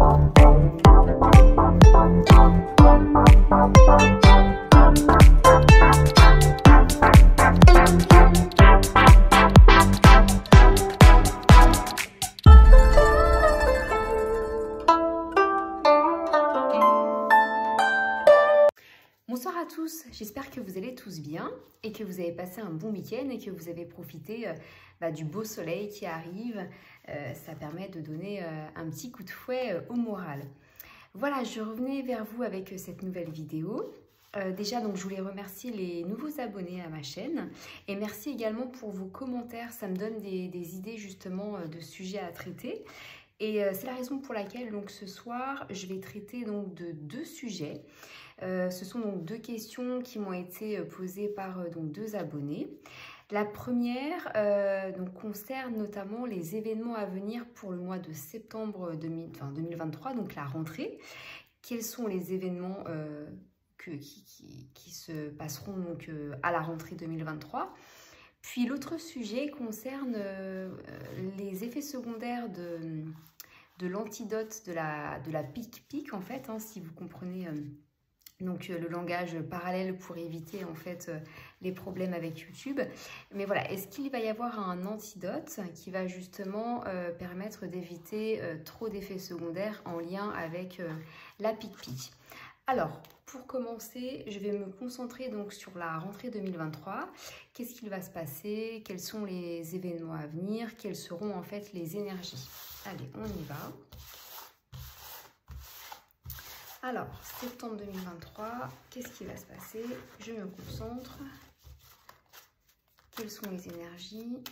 Bonsoir à tous, j'espère que vous allez tous bien et que vous avez passé un bon week-end et que vous avez profité du beau soleil qui arrive. Ça permet de donner un petit coup de fouet au moral. Voilà, je revenais vers vous avec cette nouvelle vidéo. Déjà, donc, je voulais remercier les nouveaux abonnés à ma chaîne et merci également pour vos commentaires. Ça me donne des idées justement de sujets à traiter. Et c'est la raison pour laquelle donc ce soir je vais traiter donc de deux sujets. Ce sont donc deux questions qui m'ont été posées par donc deux abonnés. La première donc concerne notamment les événements à venir pour le mois de septembre 2023, donc la rentrée. Quels sont les événements qui se passeront donc à la rentrée 2023? Puis l'autre sujet concerne les effets secondaires de l'antidote de la PIC-PIC en fait, hein, si vous comprenez donc le langage parallèle pour éviter en fait les problèmes avec YouTube. Mais voilà, est-ce qu'il va y avoir un antidote qui va justement permettre d'éviter trop d'effets secondaires en lien avec la PIC-PIC? Alors, pour commencer, je vais me concentrer donc sur la rentrée 2023. Qu'est-ce qu'il va se passer? Quels sont les événements à venir? Quelles seront en fait les énergies? Allez, on y va. Alors, septembre 2023, qu'est-ce qui va se passer? Je me concentre. Quelles sont les énergies?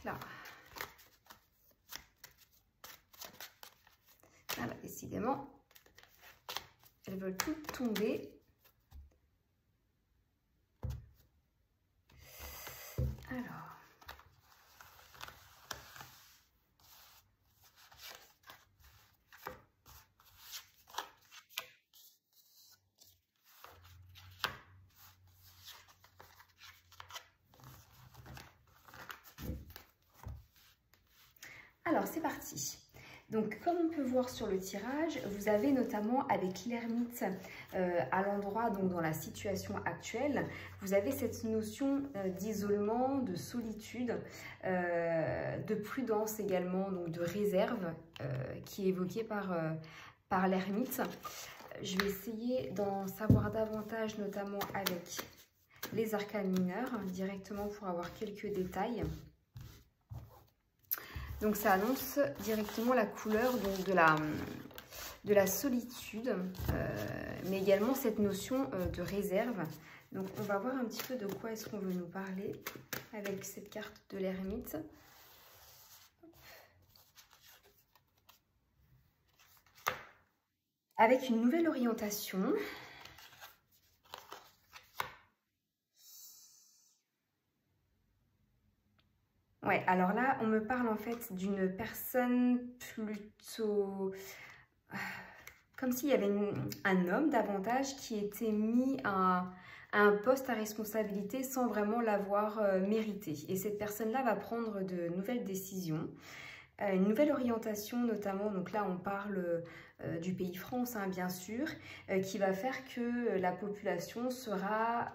Là. Ah bah, décidément, elles veulent toutes tomber. Alors, c'est parti. Donc, comme on peut voir sur le tirage, vous avez notamment avec l'ermite à l'endroit, donc dans la situation actuelle, vous avez cette notion d'isolement, de solitude, de prudence également, donc de réserve qui est évoquée par l'ermite. Je vais essayer d'en savoir davantage, notamment avec les arcanes mineurs, directement pour avoir quelques détails. Donc ça annonce directement la couleur donc, de la solitude, mais également cette notion de réserve. Donc on va voir un petit peu de quoi est-ce qu'on veut nous parler avec cette carte de l'ermite. Avec une nouvelle orientation. Ouais, alors là, on me parle en fait d'une personne plutôt... comme s'il y avait un homme davantage qui était mis à un poste à responsabilité sans vraiment l'avoir mérité. Et cette personne-là va prendre de nouvelles décisions, une nouvelle orientation notamment, donc là on parle du pays France, hein, bien sûr, qui va faire que la population sera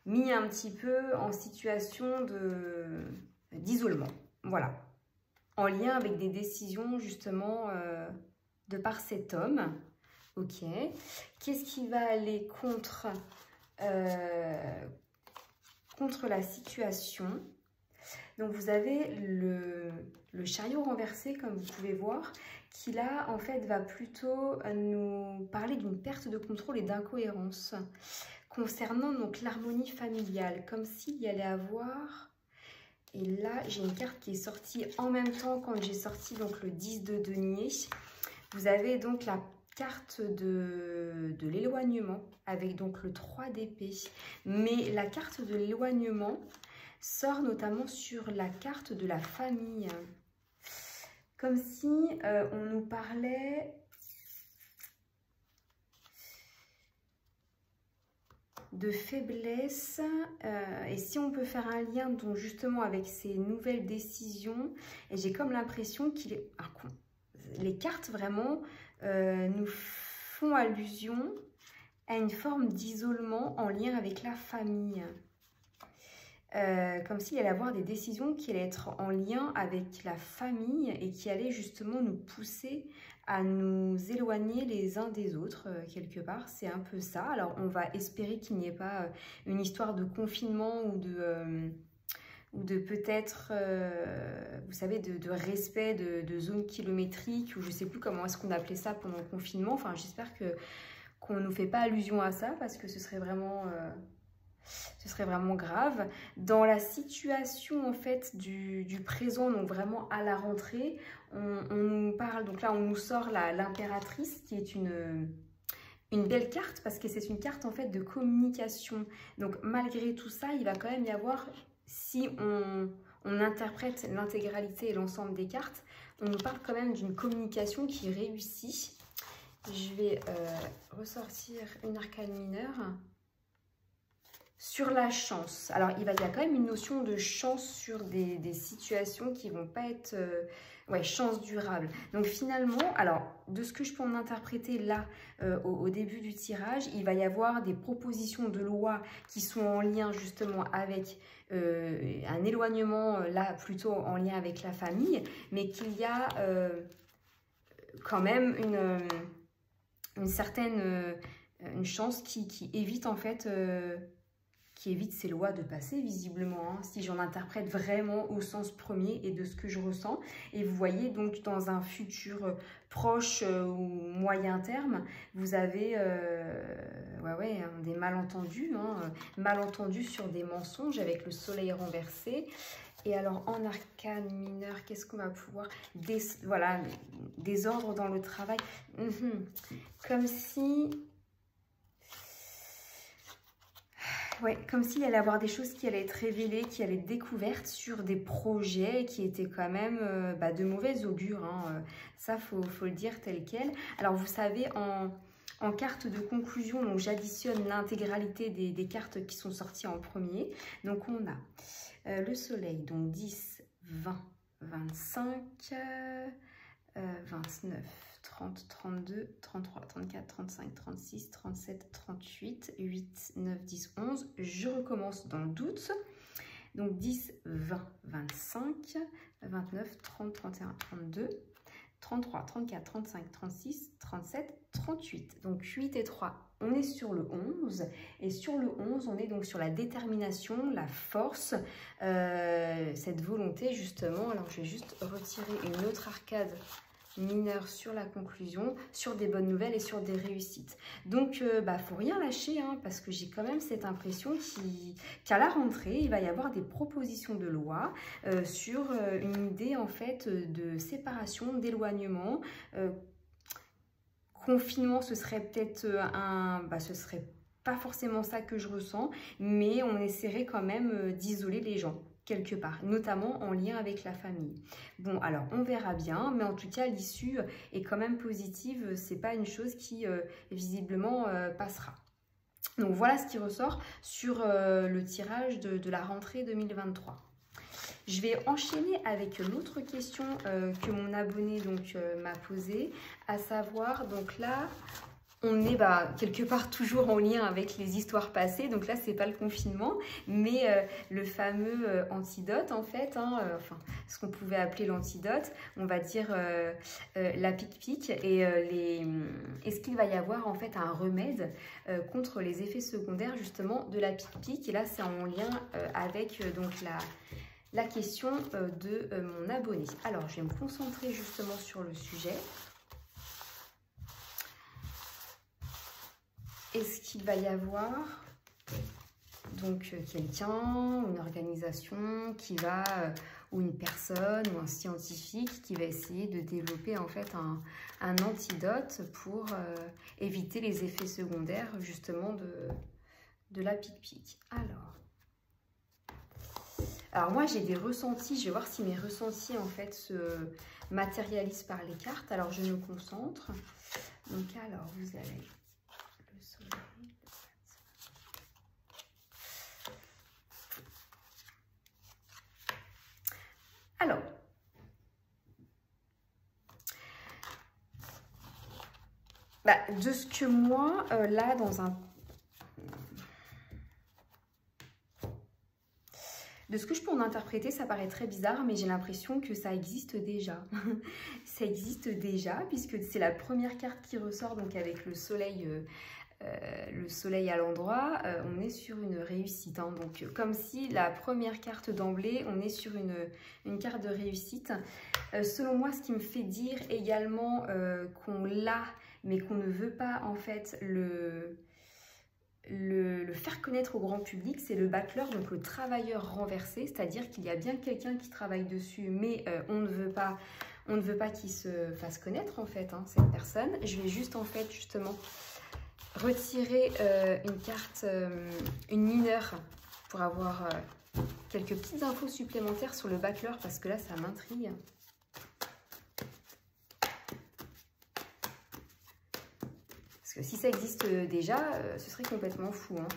mise un petit peu en situation d'isolement, voilà, en lien avec des décisions justement de par cet homme. Ok, qu'est-ce qui va aller contre la situation? Donc vous avez le chariot renversé, comme vous pouvez voir, qui là en fait va plutôt nous parler d'une perte de contrôle et d'incohérence concernant donc l'harmonie familiale, comme s'il y allait avoir... Et là, j'ai une carte qui est sortie en même temps quand j'ai sorti donc le 10 de denier. Vous avez donc la carte de l'éloignement avec donc le 3 d'épée. Mais la carte de l'éloignement sort notamment sur la carte de la famille. Comme si on nous parlait... de faiblesse. Et si on peut faire un lien donc justement avec ces nouvelles décisions, et j'ai comme l'impression qu'il est... les cartes vraiment nous font allusion à une forme d'isolement en lien avec la famille. Comme s'il allait avoir des décisions qui allaient être en lien avec la famille et qui allaient justement nous pousser à nous éloigner les uns des autres, quelque part. C'est un peu ça. Alors, on va espérer qu'il n'y ait pas une histoire de confinement ou de peut-être, vous savez, de respect de zones kilométriques, ou je ne sais plus comment est-ce qu'on appelait ça pendant le confinement. Enfin, j'espère qu'on ne nous fait pas allusion à ça, parce que ce serait vraiment grave. Dans la situation en fait du présent, donc vraiment à la rentrée, on nous parle, donc là on nous sort l'impératrice, qui est une belle carte, parce que c'est une carte en fait de communication. Donc malgré tout ça, il va quand même y avoir, si on interprète l'intégralité et l'ensemble des cartes, on nous parle quand même d'une communication qui réussit. Je vais ressortir une arcane mineure. Sur la chance. Alors, il y a quand même une notion de chance sur des situations qui vont pas être... chance durable. Donc finalement, alors, de ce que je peux en interpréter là, au début du tirage, il va y avoir des propositions de loi qui sont en lien justement avec un éloignement, là, plutôt en lien avec la famille, mais qu'il y a quand même une certaine... une chance qui évite en fait... qui évite ces lois de passer, visiblement, hein, si j'en interprète vraiment au sens premier et de ce que je ressens. Et vous voyez, donc, dans un futur proche ou moyen terme, vous avez des malentendus, hein, malentendus sur des mensonges avec le soleil renversé. Et alors, en arcane mineur, qu'est-ce qu'on va pouvoir... désordre dans le travail. Comme si... Ouais, comme s'il allait y avoir des choses qui allaient être révélées, qui allaient être découvertes sur des projets qui étaient quand même de mauvais augure. Hein. Ça, faut le dire tel quel. Alors, vous savez, en carte de conclusion, donc j'additionne l'intégralité des cartes qui sont sorties en premier. Donc, on a le soleil, donc 10, 20, 25, 29... 30, 32, 33, 34, 35, 36, 37, 38, 8, 9, 10, 11. Je recommence dans le doute. Donc 10, 20, 25, 29, 30, 31, 32, 33, 34, 35, 36, 37, 38. Donc 8 et 3, on est sur le 11. Et sur le 11, on est donc sur la détermination, la force, cette volonté justement. Alors je vais juste retirer une autre arcade mineure sur la conclusion, sur des bonnes nouvelles et sur des réussites. Donc, faut rien lâcher, hein, parce que j'ai quand même cette impression qu'à la rentrée, il va y avoir des propositions de loi sur une idée, en fait, de séparation, d'éloignement. Confinement, ce serait peut-être ce serait pas forcément ça que je ressens, mais on essaierait quand même d'isoler les gens quelque part, notamment en lien avec la famille. Bon, alors on verra bien, mais en tout cas l'issue est quand même positive, c'est pas une chose qui visiblement passera. Donc voilà ce qui ressort sur le tirage de la rentrée 2023. Je vais enchaîner avec l'autre question que mon abonné m'a posée, à savoir, donc là, on est quelque part toujours en lien avec les histoires passées, donc là c'est pas le confinement, mais le fameux antidote en fait, hein, ce qu'on pouvait appeler l'antidote, on va dire la pique-pique, et est-ce qu'il va y avoir en fait un remède contre les effets secondaires justement de la pique-pique, et là c'est en lien avec donc la question de mon abonné. Alors je vais me concentrer justement sur le sujet. Est-ce qu'il va y avoir donc quelqu'un, une organisation qui va, ou une personne, ou un scientifique qui va essayer de développer en fait un antidote pour éviter les effets secondaires justement de la pique-pique. Alors moi j'ai des ressentis, je vais voir si mes ressentis en fait se matérialisent par les cartes. Alors je me concentre. Donc alors vous avez... De ce que moi, là, dans un... De ce que je peux en interpréter, ça paraît très bizarre, mais j'ai l'impression que ça existe déjà. Ça existe déjà, puisque c'est la première carte qui ressort, donc avec le soleil à l'endroit, on est sur une réussite. Hein. Donc, comme si la première carte d'emblée, on est sur une carte de réussite. Selon moi, ce qui me fait dire également qu'on l'a, mais qu'on ne veut pas, en fait, le faire connaître au grand public, c'est le battleur, donc le travailleur renversé, c'est-à-dire qu'il y a bien quelqu'un qui travaille dessus, mais on ne veut pas qu'il se fasse connaître, en fait, hein, cette personne. Je vais juste, en fait, justement, retirer une carte, une mineure, pour avoir quelques petites infos supplémentaires sur le battleur, parce que là, ça m'intrigue. Parce que si ça existe déjà, ce serait complètement fou. Hein.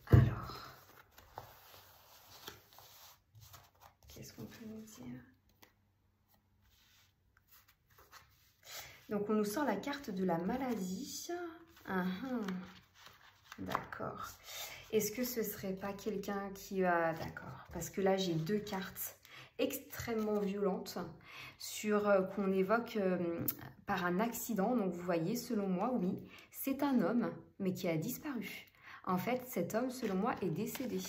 Alors, qu'est-ce qu'on peut nous dire? Donc, on nous sort la carte de la maladie. D'accord. Est-ce que ce serait pas quelqu'un qui a... D'accord. Parce que là, j'ai deux cartes extrêmement violentes qu'on évoque par un accident. Donc, vous voyez, selon moi, oui, c'est un homme, mais qui a disparu. En fait, cet homme, selon moi, est décédé.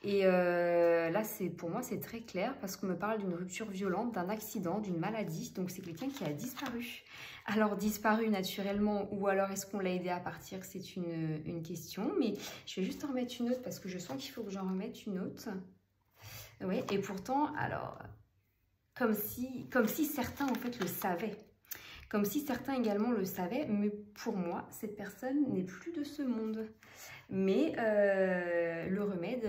Et là, pour moi, c'est très clair parce qu'on me parle d'une rupture violente, d'un accident, d'une maladie. Donc, c'est quelqu'un qui a disparu. Alors, disparu naturellement ou alors est-ce qu'on l'a aidé à partir? C'est une question. Mais je vais juste en remettre une autre parce que je sens qu'il faut que j'en remette une autre. Oui, et pourtant, alors, comme si certains, en fait, le savaient. Comme si certains également le savaient. Mais pour moi, cette personne n'est plus de ce monde. Mais le remède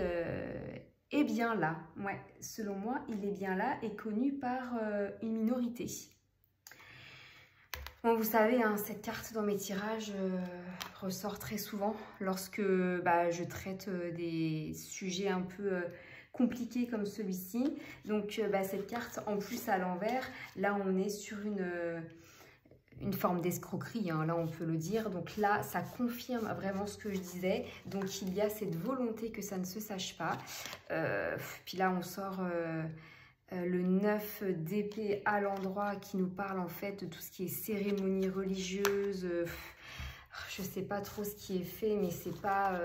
est bien là. Ouais, selon moi, il est bien là et connu par une minorité. Bon, vous savez, hein, cette carte dans mes tirages ressort très souvent lorsque je traite des sujets un peu compliqués comme celui-ci. Donc, cette carte, en plus à l'envers, là, on est sur une forme d'escroquerie, hein, là on peut le dire. Donc là, ça confirme vraiment ce que je disais. Donc il y a cette volonté que ça ne se sache pas. Puis là, on sort le 9 d'épée à l'endroit qui nous parle en fait de tout ce qui est cérémonie religieuse. Je sais pas trop ce qui est fait, mais c'est pas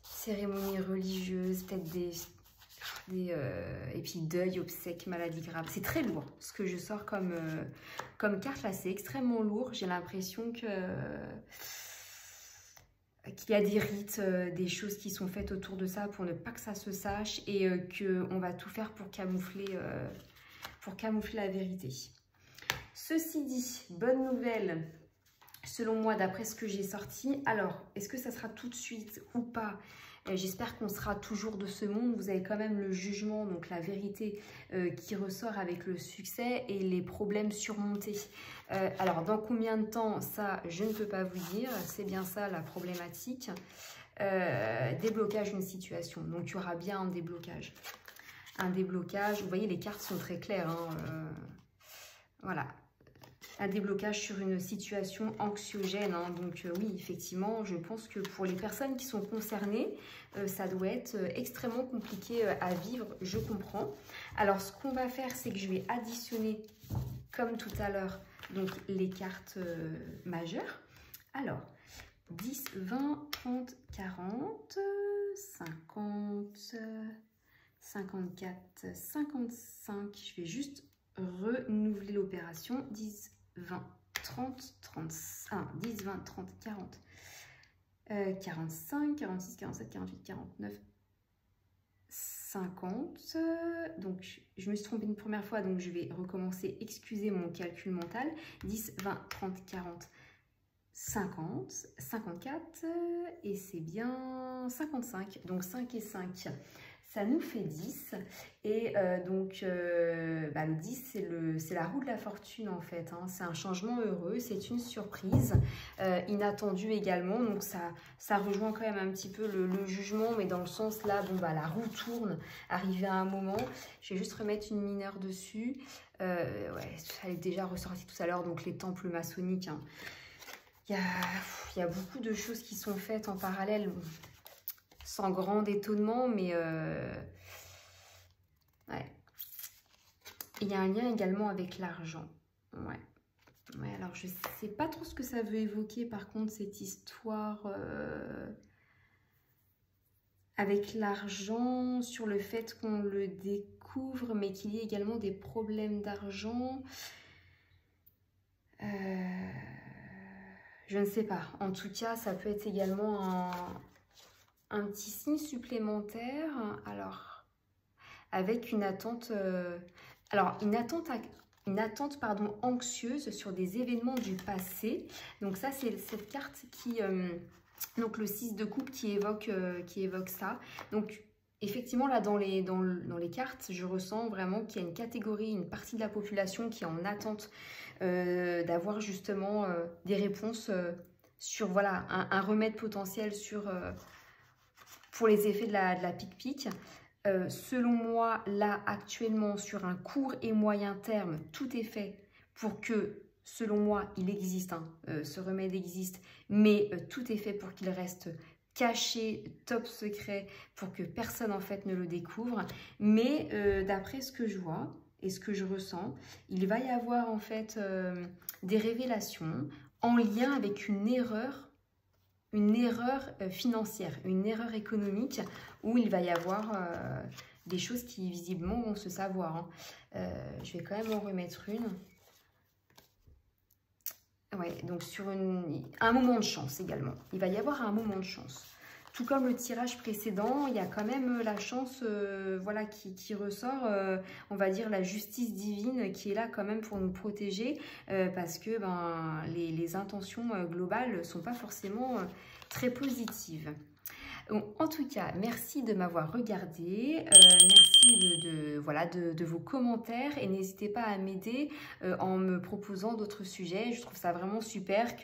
cérémonie religieuse, peut-être et puis deuil, obsèques, maladie grave. C'est très lourd ce que je sors comme carte là, c'est extrêmement lourd. J'ai l'impression qu'il y a des rites, des choses qui sont faites autour de ça pour ne pas que ça se sache et qu'on va tout faire pour camoufler la vérité. Ceci dit, bonne nouvelle, selon moi, d'après ce que j'ai sorti. Alors, est-ce que ça sera tout de suite ou pas? J'espère qu'on sera toujours de ce monde. Vous avez quand même le jugement, donc la vérité qui ressort avec le succès et les problèmes surmontés. Alors, dans combien de temps? Ça, je ne peux pas vous dire. C'est bien ça la problématique. Déblocage d'une situation. Donc, il y aura bien un déblocage. Un déblocage. Vous voyez, les cartes sont très claires. Hein, voilà. Un déblocage sur une situation anxiogène. Hein. Donc oui, effectivement, je pense que pour les personnes qui sont concernées, ça doit être extrêmement compliqué à vivre, je comprends. Alors, ce qu'on va faire, c'est que je vais additionner, comme tout à l'heure, donc les cartes majeures. Alors, 10, 20, 30, 40, 50, 54, 55. Je vais juste renouveler l'opération. 10, 20, 30, 31, 10, 20, 30, 40, 45, 46, 47, 48, 49, 50. Donc, je me suis trompée une première fois, donc je vais recommencer. Excusez mon calcul mental. 10, 20, 30, 40, 50, 54 et c'est bien 55. Donc, 5 et 5. ça nous fait 10. Et donc, le 10, c'est la roue de la fortune en fait. Hein. C'est un changement heureux, c'est une surprise inattendue également. Donc, ça rejoint quand même un petit peu le jugement, mais dans le sens là, bon, la roue tourne, arrivé à un moment. Je vais juste remettre une mineure dessus. Ouais, elle est déjà ressortie tout à l'heure, donc les temples maçonniques. Hein. Il y a beaucoup de choses qui sont faites en parallèle, sans grand étonnement, mais ouais. Il y a un lien également avec l'argent. Ouais. Ouais, alors je sais pas trop ce que ça veut évoquer, par contre, cette histoire avec l'argent, sur le fait qu'on le découvre, mais qu'il y ait également des problèmes d'argent. Je ne sais pas. En tout cas, ça peut être également un petit signe supplémentaire. Alors, avec une attente... une attente anxieuse sur des événements du passé. Donc ça, c'est cette carte qui... donc le 6 de coupe qui évoque ça. Donc effectivement, là, dans les cartes, je ressens vraiment qu'il y a une catégorie, une partie de la population qui est en attente d'avoir justement des réponses sur voilà, un remède potentiel pour les effets de la pique-pique. Selon moi, là, actuellement, sur un court et moyen terme, tout est fait pour que, selon moi, il existe, hein, ce remède existe, mais tout est fait pour qu'il reste caché, top secret, pour que personne, en fait, ne le découvre. Mais d'après ce que je vois et ce que je ressens, il va y avoir, en fait, des révélations en lien avec une erreur financière, une erreur économique, où il va y avoir des choses qui visiblement vont se savoir. Hein. Je vais quand même en remettre une. Ouais, donc sur un moment de chance également. Il va y avoir un moment de chance. Tout comme le tirage précédent, il y a quand même la chance voilà, qui ressort, on va dire la justice divine qui est là quand même pour nous protéger parce que les intentions globales ne sont pas forcément très positives. Donc, en tout cas, merci de m'avoir regardé, merci de vos commentaires et n'hésitez pas à m'aider en me proposant d'autres sujets. Je trouve ça vraiment super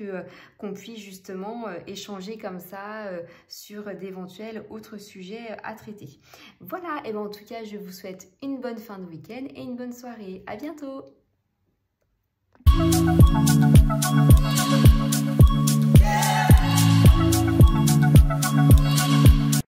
qu'on puisse justement échanger comme ça sur d'éventuels autres sujets à traiter. Voilà, et en tout cas, je vous souhaite une bonne fin de week-end et une bonne soirée. À bientôt!